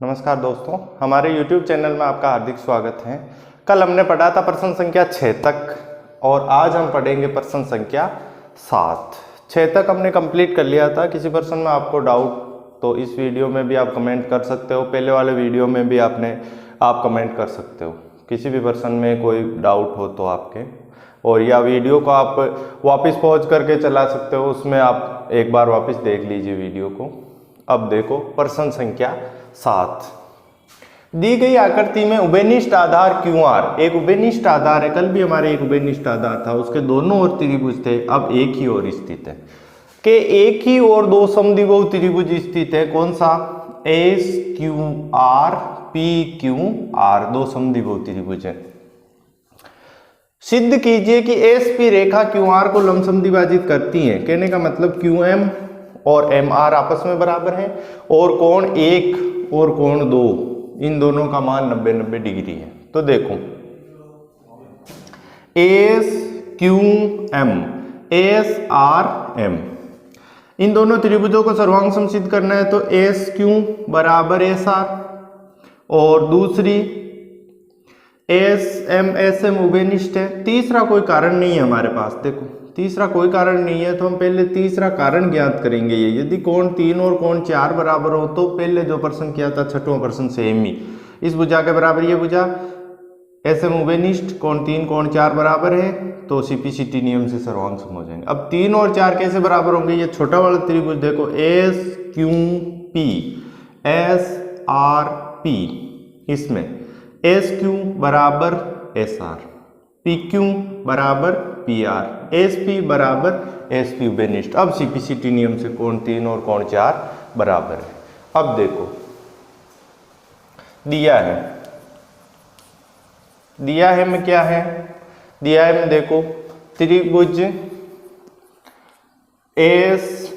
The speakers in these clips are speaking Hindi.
नमस्कार दोस्तों, हमारे YouTube चैनल में आपका हार्दिक स्वागत है। कल हमने पढ़ा था प्रश्न संख्या 6 तक और आज हम पढ़ेंगे प्रश्न संख्या 7। 6 तक हमने कंप्लीट कर लिया था। किसी प्रश्न में आपको डाउट तो इस वीडियो में भी आप कमेंट कर सकते हो, पहले वाले वीडियो में भी आप कमेंट कर सकते हो। किसी भी प्रश्न में कोई डाउट हो तो आपके, और या वीडियो को आप वापस पॉज करके चला सकते हो, उसमें आप एक बार वापस देख लीजिए वीडियो को। अब देखो प्रश्न संख्या 7। दी गई आकृति में उभयनिष्ठ आधार QR, एक उभयनिष्ठ आधार है। कल भी हमारे एक उभयनिष्ठ आधार था, उसके दोनों ओर त्रिभुज थे, अब एक ही ओर स्थित है। के एक ही ओर दो समद्विबाहु त्रिभुज स्थित है। कौन सा? SQR PQR, दो समद्विबाहु त्रिभुज है। सिद्ध कीजिए कि SP रेखा QR को लंबसम द्विभाजित करती है। कहने का मतलब QM और MR आपस में बराबर है और कोण 1 और कोण 2, इन दोनों का मान 90-90 डिग्री है। तो देखो SQM SRM, इन दोनों त्रिभुजों को सर्वांग सम सिद्ध करना है तो SQ बराबर SR और दूसरी SM उभयनिष्ठ है। तीसरा कोई कारण नहीं है हमारे पास। देखो तीसरा कोई कारण नहीं है तो हम पहले तीसरा कारण ज्ञात करेंगे। ये यदि कोण 3 और कोण 4 बराबर हो तो पहले जो प्रश्न किया था छठवां प्रश्न सेम ही, इस भुजा के बराबर ये भुजा SM उभयनिष्ठ, कोण 3 कोण 4 बराबर है तो CPCT नियम से सर्वांग सम हो जाएंगे। अब 3 और 4 कैसे बराबर होंगे? ये छोटा वाला त्रिभुज देखो SQP SRP, इसमें SQ बराबर SR, PQ बराबर PR, SP बराबर SP उभयनिष्ठ। अब CPCT नियम से कोण 3 और कोण 4 बराबर है। अब देखो दिया है में क्या है? दिया है में देखो त्रिभुज SQR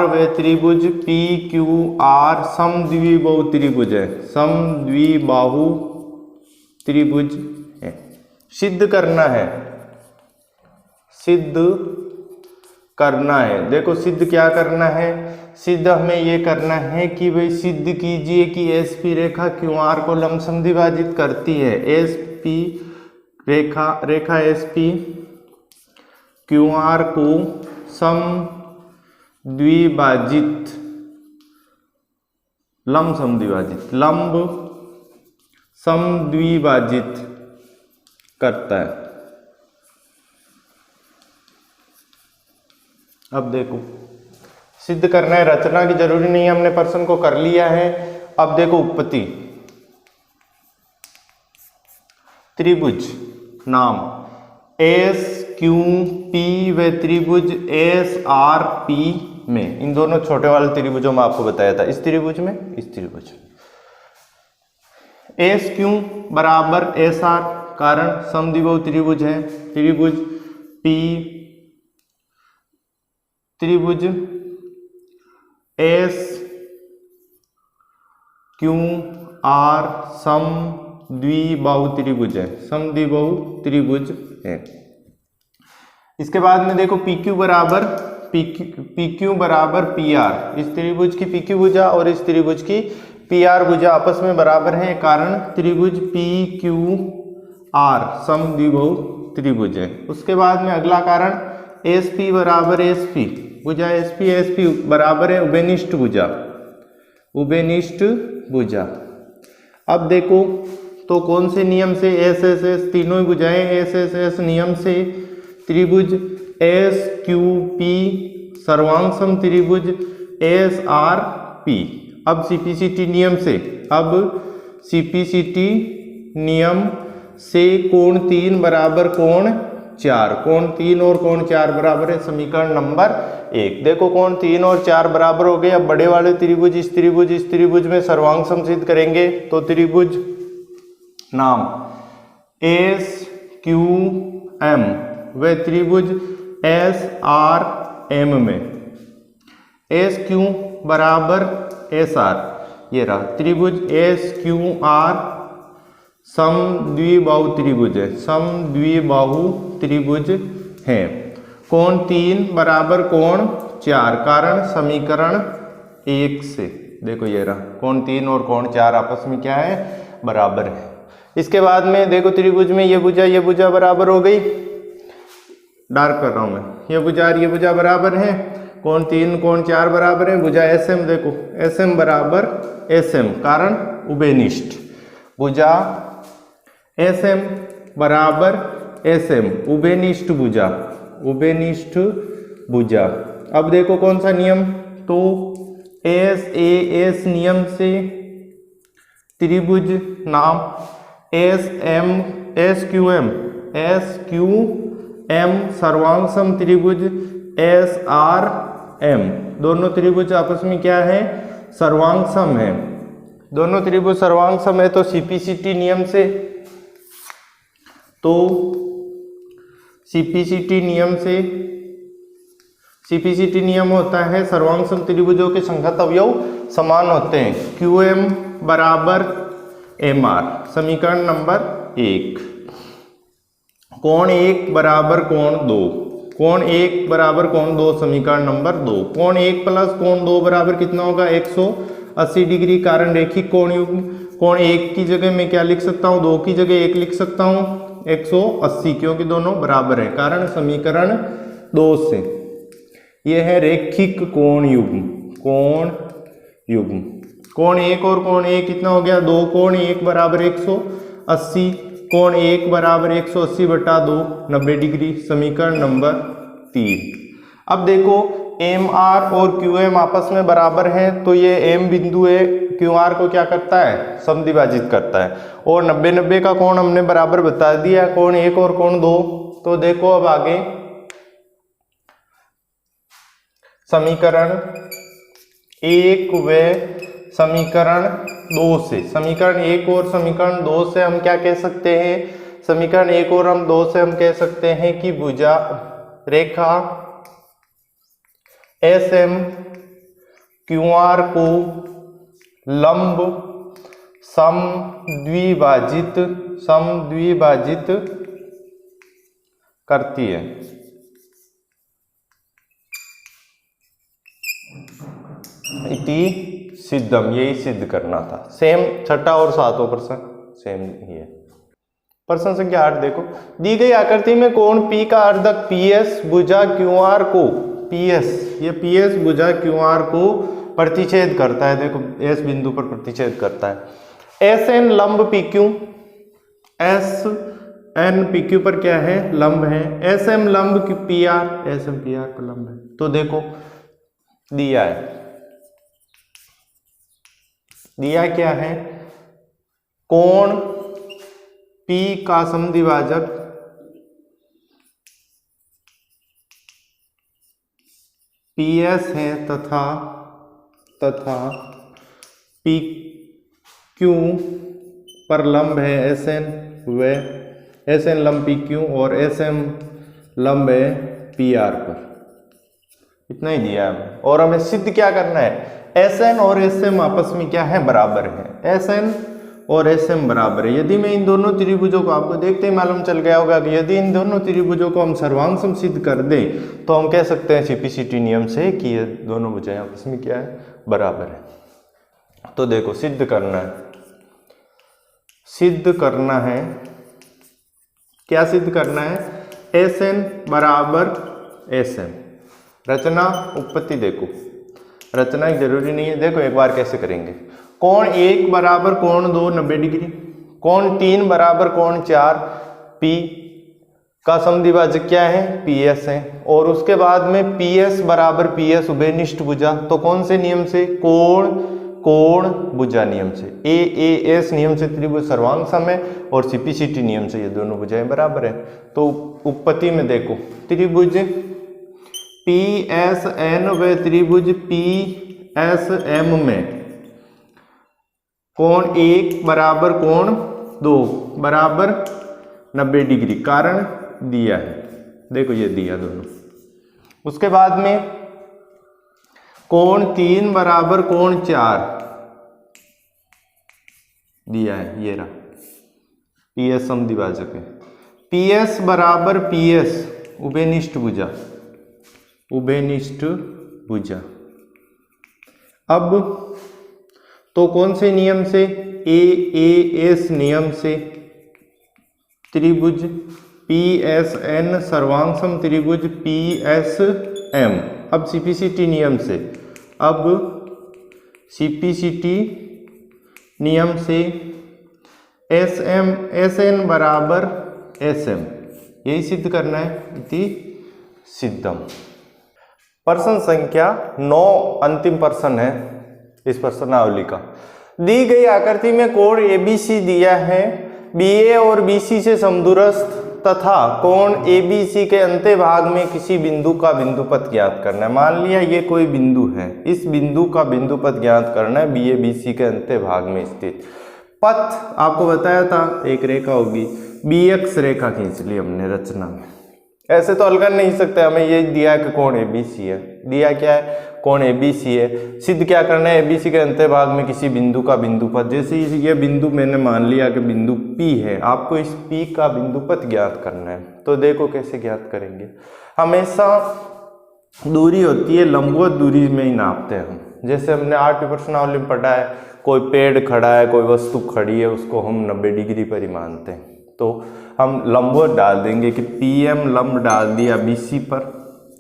व त्रिभुज PQR समद्विबाहु त्रिभुज है। समद्विबाहु त्रिभुज है। सिद्ध करना है। देखो सिद्ध क्या करना है? सिद्ध हमें ये करना है कि भाई सिद्ध कीजिए कि SP रेखा QR को लंबसम द्विभाजित करती है। SP रेखा SP QR को सम द्विभाजित लंब समद्विभाजित करता है। अब देखो सिद्ध करना है, रचना की जरूरी नहीं है, हमने प्रश्न को कर लिया है। अब देखो उत्पत्ति, त्रिभुज नाम SQP व त्रिभुज SRP में, इन दोनों छोटे वाले त्रिभुजों में आपको बताया था, इस त्रिभुज में इस त्रिभुज SQ बराबर SR, कारण समद्विबाहु त्रिभुज है। त्रिभुज SQR समद्विबाहु त्रिभुज है, समद्विबाहु त्रिभुज है। इसके बाद में देखो PQ बराबर PR, इस त्रिभुज की PQ भुजा और इस त्रिभुज की PR भुजा आपस में बराबर है, कारण त्रिभुज PQR समद्विबाहु त्रिभुज है। उसके बाद में अगला कारण SP बराबर SP भुजा, SP बराबर है उभयनिष्ठ भुजा। अब देखो तो कौन से नियम से? SSS, तीनों ही भुजाएं SSS नियम से त्रिभुज SQP सर्वांग सम त्रिभुज SRP। अब CPCT नियम से कोण 3 बराबर कोण 4, कोण 3 और कोण 4 बराबर है। समीकरण नंबर 1। देखो कोण 3 और 4 बराबर हो गए। अब बड़े वाले त्रिभुज इस त्रिभुज में सर्वांग सम सिद्ध करेंगे तो त्रिभुज नाम SQM व त्रिभुज SRM में SQ बराबर SR, ये रहा त्रिभुज SQR समद्विबाहु त्रिभुज है। कोण 3 बराबर कोण 4, कारण समीकरण 1 से, देखो ये रहा कोण 3 और कोण 4 आपस में क्या है, बराबर है। इसके बाद में देखो त्रिभुज में ये भुजा बराबर हो गई, डार्क कर रहा हूं मैं, ये भुजा बराबर है, कोण 3 कोण 4 बराबर है, भुजा SM, देखो SM बराबर SM, कारण उभयनिष्ठ, भुजा SM बराबर SM, उभयनिष्ठ भुजा। अब देखो कौन सा नियम, तो SAS नियम से त्रिभुज नाम SQM सर्वांग सम त्रिभुज SRM, दोनों त्रिभुज आपस में क्या है, सर्वांग सम है, दोनों त्रिभुज सर्वांग सम है। तो CPCT नियम से, तो CPCT नियम होता है सर्वांग सम त्रिभुजों के संगत अवयव समान होते हैं, QM बराबर MR, समीकरण नंबर 1, कोण 1 बराबर कोण 2, कोण 1 बराबर कोण 2, समीकरण नंबर 2, कोण 1 प्लस कोण 2 बराबर कितना होगा, 180 डिग्री, कारण रेखिक कोण युग्म, कोण 1 की जगह मैं क्या लिख सकता हूँ, 2 की जगह 1 लिख सकता हूँ, 180, क्योंकि दोनों बराबर है, कारण समीकरण 2 से यह है रेखिक कोण युग्म, कोण 1 और कोण 1 कितना हो गया, 2 कोण 1 बराबर 180, कोण 1 बराबर 180 बटा 2, 90 डिग्री, समीकरण नंबर 3। अब देखो MR और QM आपस में बराबर हैं, तो ये M बिंदु है QR को क्या करता है, समद्विभाजित करता है, और 90-90 का कोण हमने बराबर बता दिया, कोण 1 और कोण 2। तो देखो अब आगे समीकरण 1 व समीकरण 2 से, समीकरण 1 और समीकरण 2 से हम क्या कह सकते हैं, समीकरण 1 और हम 2 से हम कह सकते हैं कि भुजा रेखा SM QR को लंब समद्विभाजित करती है। इति सिद्धम, यही सिद्ध करना था। सेम छठा और सातवां प्रश्न सेम ही है। प्रश्न संख्या 8 देखो, दी गई आकृति में कोण P का अर्धक PS भुजा QR को, ये PS भुजा QR को प्रतिच्छेद करता है, देखो S बिंदु पर प्रतिच्छेद करता है। SN लंब PQ, SN PQ पर क्या है, लंब है। SM लंब PR, SM PR पर लंब है। तो देखो दिया है, दिया क्या है, कोण P का समद्विभाजक PS है तथा PQ पर लंब है SN, व SN लंब PQ और SM लंब है PR पर। इतना ही दिया है, और हमें सिद्ध क्या करना है, SN और SM आपस में क्या है, बराबर है। SN और SM बराबर है। यदि मैं इन दोनों त्रिभुजों को, आपको देखते ही मालूम चल गया होगा कि यदि इन दोनों त्रिभुजों को हम सर्वांग सम सिद्ध कर दें तो हम कह सकते हैं CPCT नियम से कि ये दोनों भुजाएं आपस में क्या है, बराबर है। तो देखो सिद्ध करना है, क्या सिद्ध करना है, SN बराबर SM। रचना उत्पत्ति देखो, रचना जरूरी नहीं है, देखो एक बार कैसे करेंगे। कोण 1 बराबर कोण 2 90 डिग्री, कोण 3 बराबर कोण 4, P का समद्विभाजक क्या है, PS है, और उसके बाद में PS बराबर PS उभयनिष्ठ भुजा। तो कौन से नियम से, कोण भुजा नियम से, AAS नियम से त्रिभुज सर्वांग सम है, और CPCT नियम से ये दोनों भुजाएं बराबर है। तो उत्पत्ति में देखो, त्रिभुज PSN व त्रिभुज PSM में कोण 1 बराबर कोण 2 बराबर 90 डिग्री, कारण दिया है, देखो ये दिया दोनों। उसके बाद में कोण 3 बराबर कोण 4 दिया है, ये रहा, PS समद्विभाजक है। PS बराबर PS उभयनिष्ठ भुजा, अब तो कौन से नियम से? AAS नियम से त्रिभुज PSN सर्वांग त्रिभुज PSM। अब CPCT नियम से, अब CPCT नियम से SN बराबर SM, यही सिद्ध करना है। इति सिद्धम। प्रश्न संख्या 9 अंतिम प्रश्न है इस प्रश्नावली का। दी गई आकृति में कोण ABC दिया है, BA और BC से समदूरस्थ तथा कोण ABC के अंत्यभाग में किसी बिंदु का बिंदुपथ ज्ञात करना है। मान लिया ये कोई बिंदु है, इस बिंदु का बिंदुपथ ज्ञात करना है BA BC के अंत्यभाग में स्थित। पथ आपको बताया था, एक रेखा होगी, BX रेखा खींच ली हमने रचना में। ऐसे तो हल कर नहीं सकते, हमें ये दिया है कि कोण ABC है, दिया क्या है? कोण ABC है। सिद्ध क्या करना है? ABC के अंत्यभाग में किसी बिंदु का बिंदुपथ। जैसे ये बिंदु मैंने मान लिया कि बिंदु P है, आपको इस P का बिंदुपथ ज्ञात करना है। तो देखो कैसे ज्ञात करेंगे। हमेशा दूरी होती है लंबवत दूरी में ही नापते हैं हम। जैसे हमने 8वीं प्रश्नावली में पढ़ा है, कोई पेड़ खड़ा है, कोई वस्तु खड़ी है, उसको हम 90 डिग्री पर ही मानते हैं। तो हम लंबवत डाल देंगे कि PM लंब डाल दिया BC पर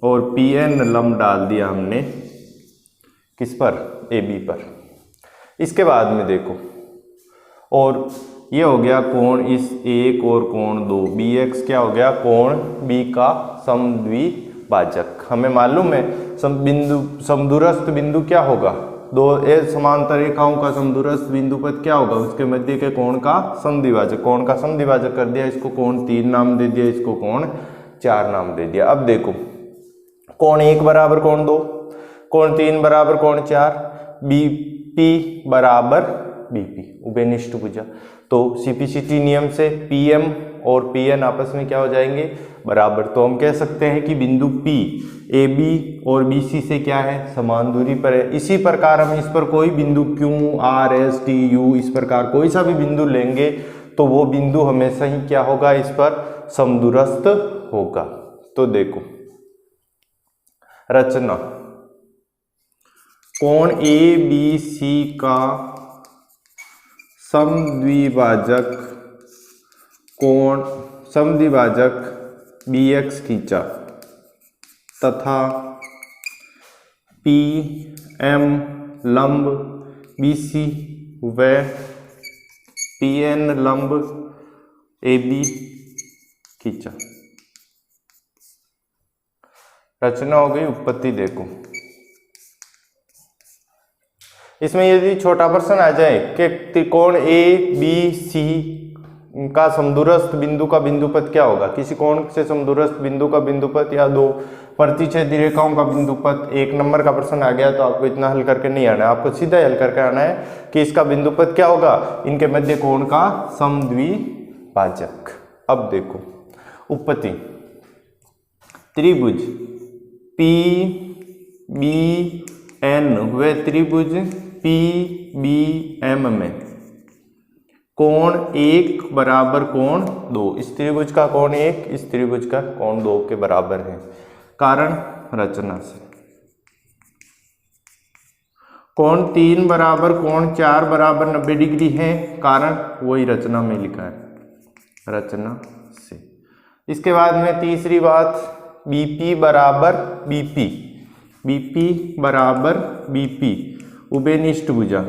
और PN लंब डाल दिया हमने किस पर? AB पर। इसके बाद में देखो, और ये हो गया कोण इस एक और कोण 2, BX क्या हो गया? कोण B का समद्विभाजक। हमें मालूम है समदूरस्थ बिंदु क्या होगा? दो समांतर रेखाओं का समदूरस्थ बिंदुपथ क्या होगा? उसके मध्य के कोण का समद्विभाजक। कोण का समद्विभाजक कर दिया, इसको कोण 3 नाम दे दिया, इसको कोण 4 नाम दे दिया। अब देखो, कोण 1 बराबर कोण 2, कोण 3 बराबर कोण 4, BP बराबर BP, उभयनिष्ठ भुजा। तो CPCT नियम से PM और PN आपस में क्या हो जाएंगे? बराबर। तो हम कह सकते हैं कि बिंदु P AB और BC से क्या है? समान दूरी पर है। इसी प्रकार हम इस पर कोई बिंदु Q, R, S, T, U इस प्रकार कोई सा भी बिंदु लेंगे तो वो बिंदु हमेशा ही क्या होगा? इस पर समदूरस्थ होगा। तो देखो रचना, कोण ABC का समद्विभाजक BX खींचा तथा PM लंब BC व PN लंब AB खींचा। रचना हो गई। उत्पत्ति देखो, इसमें यदि छोटा प्रश्न आ जाए कि त्रिकोण ABC का समदूरस्थ बिंदु का बिंदुपथ क्या होगा? किसी कोण से समदूरस्थ बिंदु का बिंदुपथ या दो प्रतिच्छेदी रेखाओं का बिंदुपथ। 1 नंबर का प्रश्न आ गया तो आपको इतना हल करके नहीं आना है, आपको सीधा हल करके आना है कि इसका बिंदुपथ क्या होगा? इनके मध्य कोण का समद्विभाजक। अब देखो उत्पत्ति, त्रिभुज PBN व त्रिभुज PBM में कोण 1 बराबर कोण 2। इस त्रिभुज का कोण 1, इस त्रिभुज का कोण 2 के बराबर है। कारण रचना से, कोण 3 बराबर कोण 4 बराबर 90 डिग्री है। कारण वही रचना में लिखा है, रचना से। इसके बाद में तीसरी बात, BP बराबर BP बराबर BP, उभयनिष्ठ भुजा।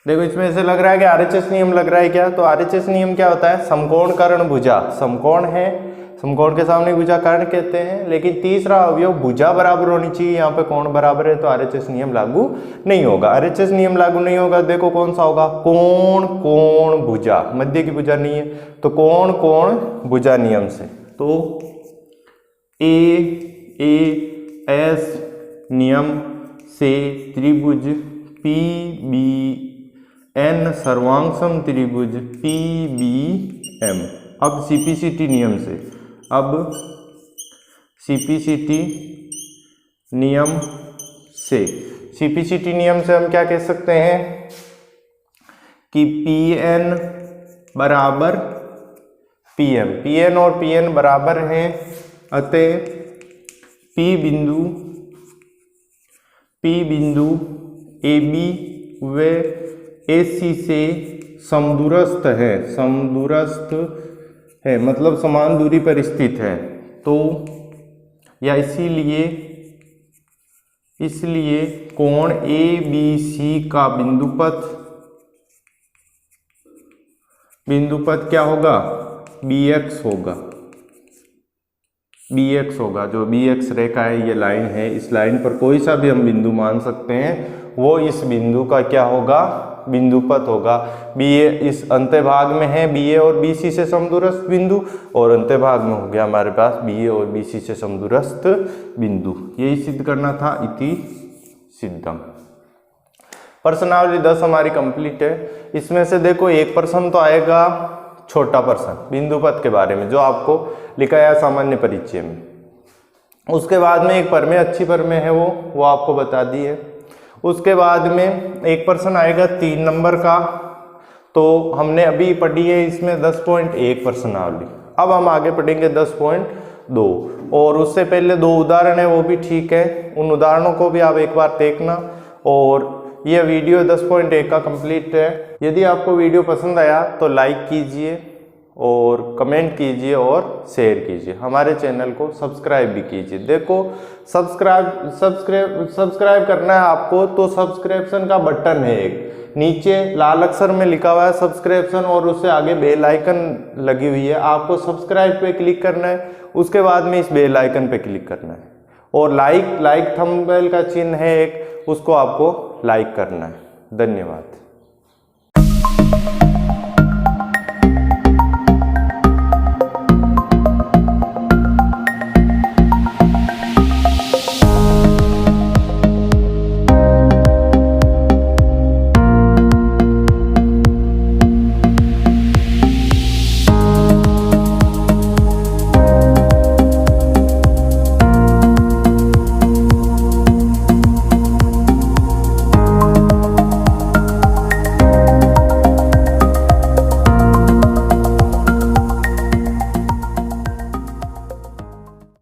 देखो इसमें ऐसे लग रहा है कि RHS नियम लग रहा है क्या? तो RHS नियम क्या होता है? समकोण कर्ण भुजा। समकोण है, समकोण के सामने भुजा कर्ण कहते हैं, लेकिन तीसरा अवयव भुजा बराबर होनी चाहिए। यहाँ पे कोण बराबर है तो RHS नियम लागू नहीं होगा। RHS नियम लागू नहीं होगा, देखो कौन सा होगा? कोण कोण भुजा, मध्य की भुजा नहीं है तो कोण कोण भुजा नियम से। तो AAS नियम से त्रिभुज PBN सर्वांग त्रिभुज PBM। अब CPCT नियम से, अब CPCT नियम से, CPCT नियम से हम क्या कह सकते हैं कि PN बराबर PN और PN बराबर हैं, अतः P बिंदु पी बिंदु ए बी व ए सी से समदूरस्थ है मतलब समान दूरी पर स्थित है, तो या इसलिए कोण ए बी सी का बिंदुपथ क्या होगा, bx होगा। जो bx रेखा है, ये लाइन है, इस लाइन पर कोई सा भी हम बिंदु मान सकते हैं, वो इस बिंदु का क्या होगा, बिंदुपथ होगा। BA इस अंत्यभाग में है BA और BC से समदूरस्थ बिंदु, और अंत्यभाग में हो गया हमारे पास BA और BC से समदूरस्थ बिंदु। यही सिद्ध करना था, इति सिद्धम। प्रश्नावली 10 हमारी कंप्लीट है। इसमें से देखो एक प्रश्न तो आएगा छोटा प्रश्न बिंदुपथ के बारे में, जो आपको लिखा है सामान्य परिचय में। उसके बाद में एक प्रमेय, अच्छी प्रमेय है वो आपको बता दी है। उसके बाद में एक प्रश्न आएगा 3 नंबर का, तो हमने अभी पढ़ी है इसमें 10.1 प्रश्नावली। अब हम आगे पढ़ेंगे 10.2, और उससे पहले 2 उदाहरण है, वो भी ठीक है, उन उदाहरणों को भी आप एक बार देखना। और यह वीडियो 10.1 का कंप्लीट है। यदि आपको वीडियो पसंद आया तो लाइक कीजिए और कमेंट कीजिए और शेयर कीजिए। हमारे चैनल को सब्सक्राइब भी कीजिए। देखो सब्सक्राइब करना है आपको, तो सब्सक्रिप्शन का बटन है एक नीचे लाल अक्षर में लिखा हुआ है सब्सक्रिप्शन, और उससे आगे बेल आइकन लगी हुई है। आपको सब्सक्राइब पे क्लिक करना है, उसके बाद में इस बेल आइकन पे क्लिक करना है, और लाइक थंबनेल का चिन्ह है एक, उसको आपको लाइक करना है। धन्यवाद।